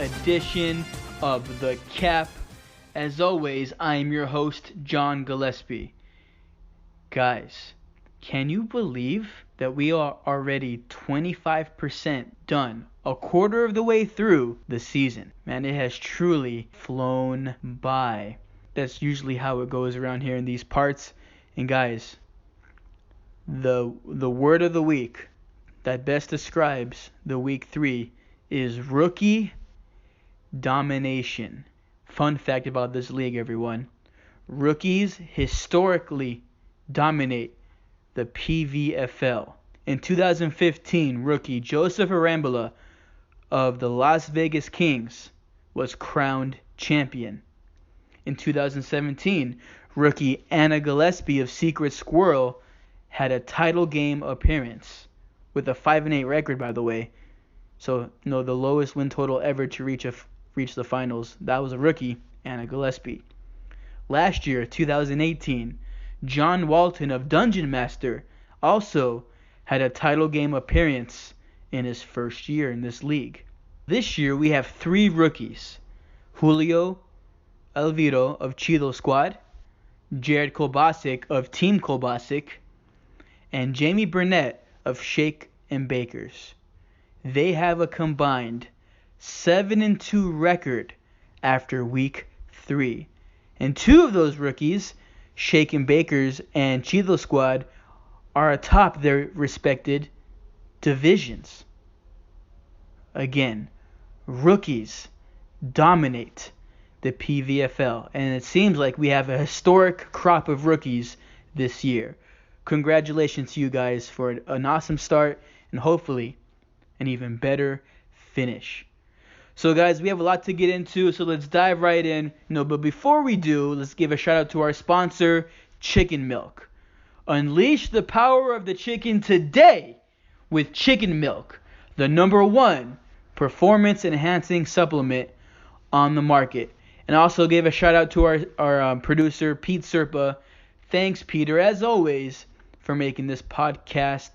edition of the KAEP. As always, I am your host, John Gillespie. Guys, can you believe that we are already 25% done, a quarter of the way through the season? Man, it has truly flown by. That's usually how it goes around here in these parts. And guys, the word of the week that best describes the week 3 is rookie domination. Fun fact about this league, everyone. Rookies historically dominate the PVFL. In 2015, rookie Joseph Arambula of the Las Vegas Kings was crowned champion. In 2017, rookie Anna Gillespie of Secret Squirrel had a title game appearance with a 5-8 record, by the way. So, the lowest win total ever to reach the finals. That was a rookie, Anna Gillespie. Last year, 2018, John Walton of Dungeon Master also had a title game appearance in his first year in this league. This year, we have 3 rookies. Julio Elviro of Chido Squad, Jared Kolbasic of Team Kolbasic, and Jamie Burnett of Shake and Bakers. They have a combined 7-2 record after week 3. And 2 of those rookies, Shake and Bakers and Chido Squad, are atop their respected divisions. Again, rookies dominate the PVFL, and it seems like we have a historic crop of rookies this year. Congratulations to you guys for an awesome start and hopefully an even better finish. So guys, we have a lot to get into, so let's dive right in. But before we do, let's give a shout out to our sponsor, Chicken Milk. Unleash the power of the chicken today with Chicken Milk, the #1 performance enhancing supplement on the market. And also give a shout out to our producer, Pete Serpa. Thanks, Peter, as always, for making this podcast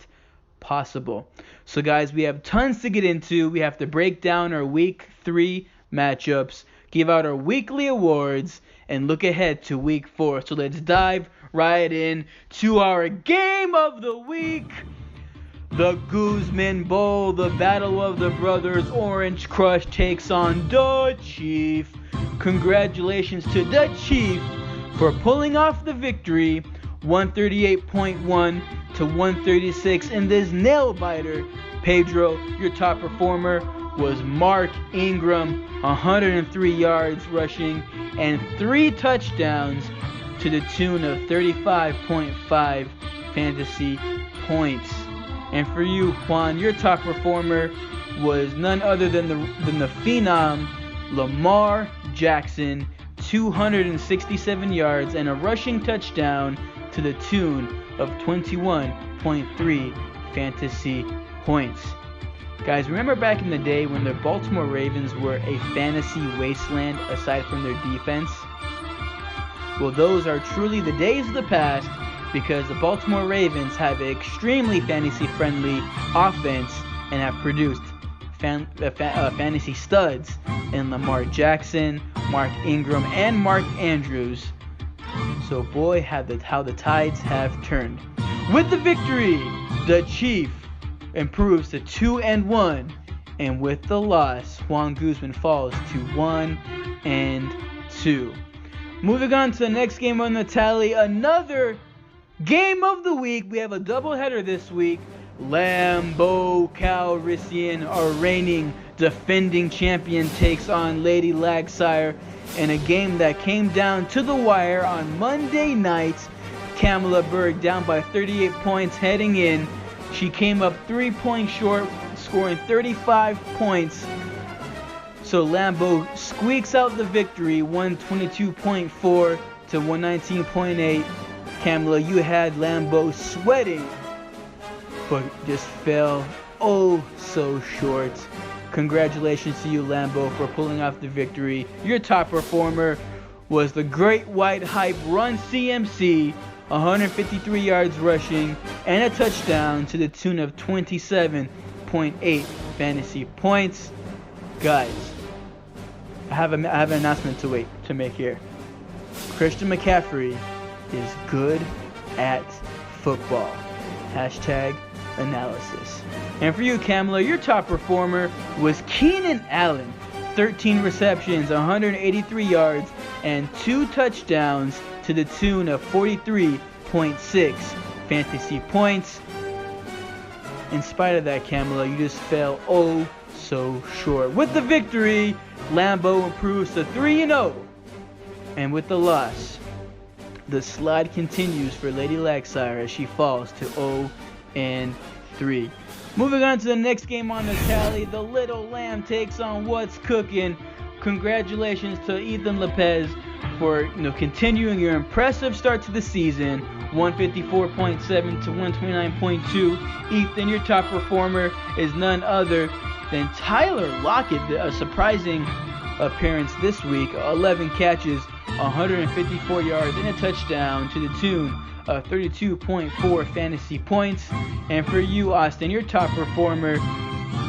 possible. So guys, we have tons to get into. We have to break down our week 3 matchups, give out our weekly awards, and look ahead to week 4. So let's dive right in to our game of the week. The Guzman Bowl, the battle of the brothers. Orange Crush takes on the Chief. Congratulations to the Chief for pulling off the victory, 138.1 to 136 in this nail biter. Pedro, your top performer was Mark Ingram, 103 yards rushing and 3 touchdowns to the tune of 35.5 fantasy points. And for you, Juan, your top performer was none other than the phenom Lamar Jackson, 267 yards and a rushing touchdown to the tune of 21.3 fantasy points. Guys, remember back in the day when the Baltimore Ravens were a fantasy wasteland aside from their defense? Well, those are truly the days of the past, because the Baltimore Ravens have an extremely fantasy-friendly offense and have produced fantasy studs in Lamar Jackson, Mark Ingram, and Mark Andrews. So boy, how the tides have turned. With the victory, the Chief improves to 2-1, and with the loss, Juan Guzman falls to 1-2. Moving on to the next game on the tally, another game of the week. We have a doubleheader this week. Lambeau Calrissian, our reigning defending champion, takes on Lady Lagsire in a game that came down to the wire on Monday night. Kamala Berg down by 38 points heading in. She came up 3 points short, scoring 35 points. So Lambeau squeaks out the victory, 122.4 to 119.8. Kamala, you had Lambeau sweating, but just fell so short. Congratulations to you, Lambeau, for pulling off the victory. Your top performer was the Great White Hype Run CMC, 153 yards rushing and a touchdown to the tune of 27.8 fantasy points. Guys, I have an announcement to make here. Christian McCaffrey is good at football. Hashtag analysis. And for you, Kamala, your top performer was Keenan Allen. 13 receptions, 183 yards, and 2 touchdowns to the tune of 43.6 fantasy points. In spite of that, Kamala, you just fell oh so short. With the victory, Lambeau improves to 3-0. And with the loss, the slide continues for Lady Laxire as she falls to 0-3. Moving on to the next game on the tally, the Little Lamb takes on What's Cooking. Congratulations to Ethan Lopez for continuing your impressive start to the season. 154.7 to 129.2. Ethan, your top performer is none other than Tyler Lockett, a surprising appearance this week. 11 catches, 154 yards, and a touchdown to the tune of 32.4 fantasy points. And for you, Austin, your top performer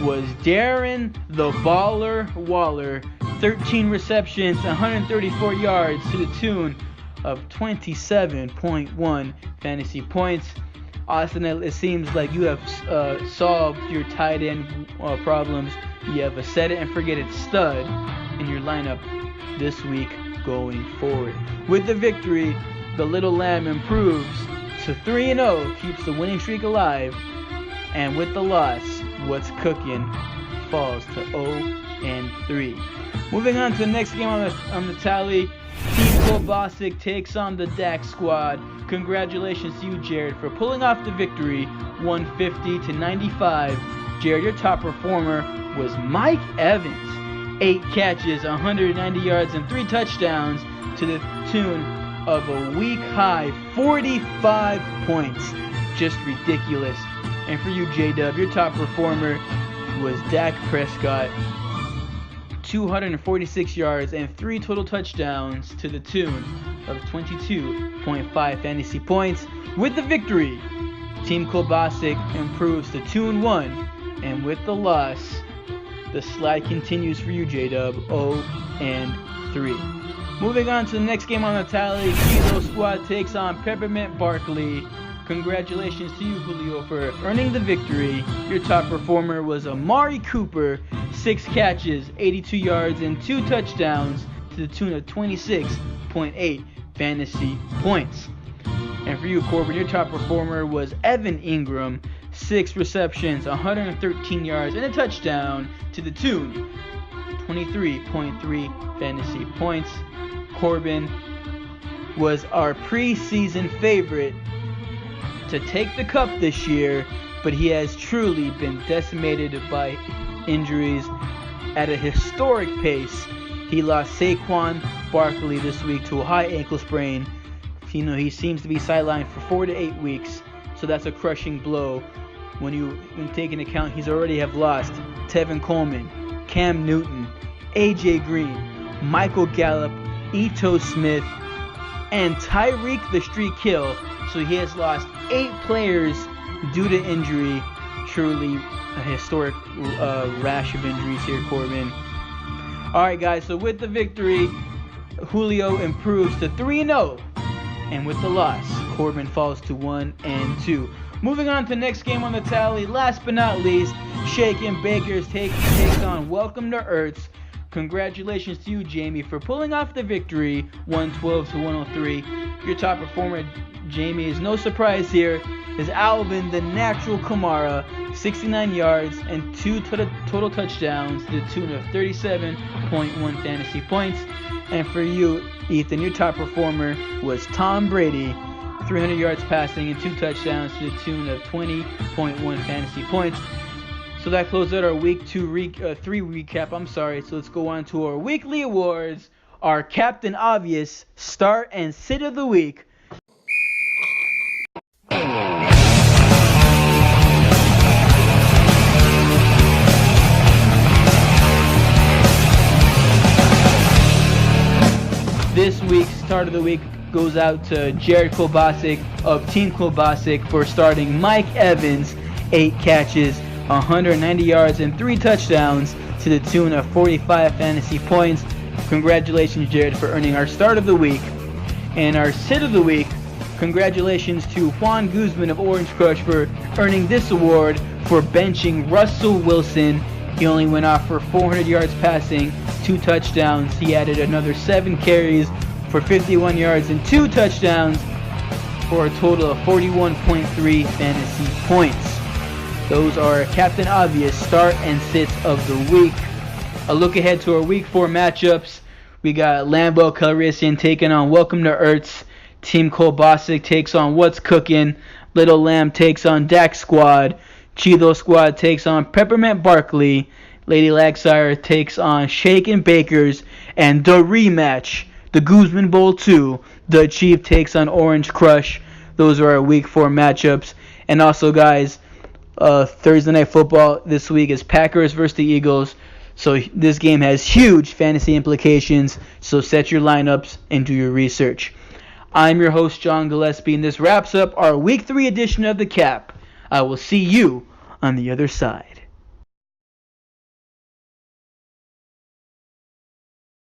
was Darren the Baller Waller. 13 receptions, 134 yards to the tune of 27.1 fantasy points. Austin, it seems like you have solved your tight end problems. You have a set it and forget it stud in your lineup this week going forward. With the victory, the Little Lamb improves to 3-0, keeps the winning streak alive, and with the loss, What's Cooking falls to 0-3. Moving on to the next game on the tally, Team Kolbasic takes on the DAC squad. Congratulations to you, Jared, for pulling off the victory, 150 to 95. Jared, your top performer was Mike Evans. 8 catches, 190 yards, and 3 touchdowns to the tune of a week-high 45 points. Just ridiculous. And for you, J-Dub, your top performer was Dak Prescott. 246 yards and 3 total touchdowns to the tune of 22.5 fantasy points. With the victory, Team Kolbasic improves to 2-1, and with the loss, the slide continues for you, J-Dub, 0-3. Moving on to the next game on the tally, Kilo Squad takes on Peppermint Barkley. Congratulations to you, Julio, for earning the victory. Your top performer was Amari Cooper. 6 catches, 82 yards, and 2 touchdowns to the tune of 26.8 fantasy points. And for you, Corbin, your top performer was Evan Ingram. 6 receptions, 113 yards, and a touchdown to the tune 23.3 fantasy points. Corbin was our preseason favorite to take the cup this year, but he has truly been decimated by injuries at a historic pace. He lost Saquon Barkley this week to a high ankle sprain. He seems to be sidelined for 4 to 8 weeks, so that's a crushing blow. When take into account he's already have lost Tevin Coleman, Cam Newton, AJ Green, Michael Gallup, Ito Smith, and Tyreek the Street Kill. So he has lost 8 players due to injury. Truly a historic rash of injuries here, Corbin. Alright guys, so with the victory, Julio improves to 3-0. And with the loss, Corbin falls to 1-2. Moving on to the next game on the tally, last but not least, Shake and Bakers takes on Welcome to Earth's. Congratulations to you, Jamie, for pulling off the victory, 112 to 103. Your top performer, Jamie, is no surprise here, is Alvin the Natural Kamara, 69 yards and 2 total touchdowns to the tune of 37.1 fantasy points. And for you, Ethan, your top performer was Tom Brady, 300 yards passing and 2 touchdowns to the tune of 20.1 fantasy points. So that closes out our week 3 recap. So let's go on to our weekly awards. Our Captain Obvious Start and Sit of the Week. This week's Start of the Week goes out to Jared Kolbasic of Team Kolbasic for starting Mike Evans, 8 catches, 190 yards, and 3 touchdowns to the tune of 45 fantasy points. Congratulations, Jared, for earning our start of the week. And our sit of the week, congratulations to Juan Guzman of Orange Crush for earning this award for benching Russell Wilson. He only went off for 400 yards passing, 2 touchdowns. He added another 7 carries for 51 yards and 2 touchdowns for a total of 41.3 fantasy points. Those are Captain Obvious start and sits of the week. A look ahead to our Week 4 matchups. We got Lambeau Calrissian taking on Welcome to Earth's. Team Kolbasic takes on What's Cookin'. Little Lamb takes on Dak Squad. Chido Squad takes on Peppermint Barkley. Lady Lagsire takes on Shake and Bakers. And the rematch, the Guzman Bowl 2, the Chief takes on Orange Crush. Those are our Week 4 matchups. And also, guys, Thursday Night Football this week is Packers versus the Eagles. So this game has huge fantasy implications. So set your lineups and do your research. I'm your host, John Gillespie, and this wraps up our Week 3 edition of the KAEP. I will see you on the other side.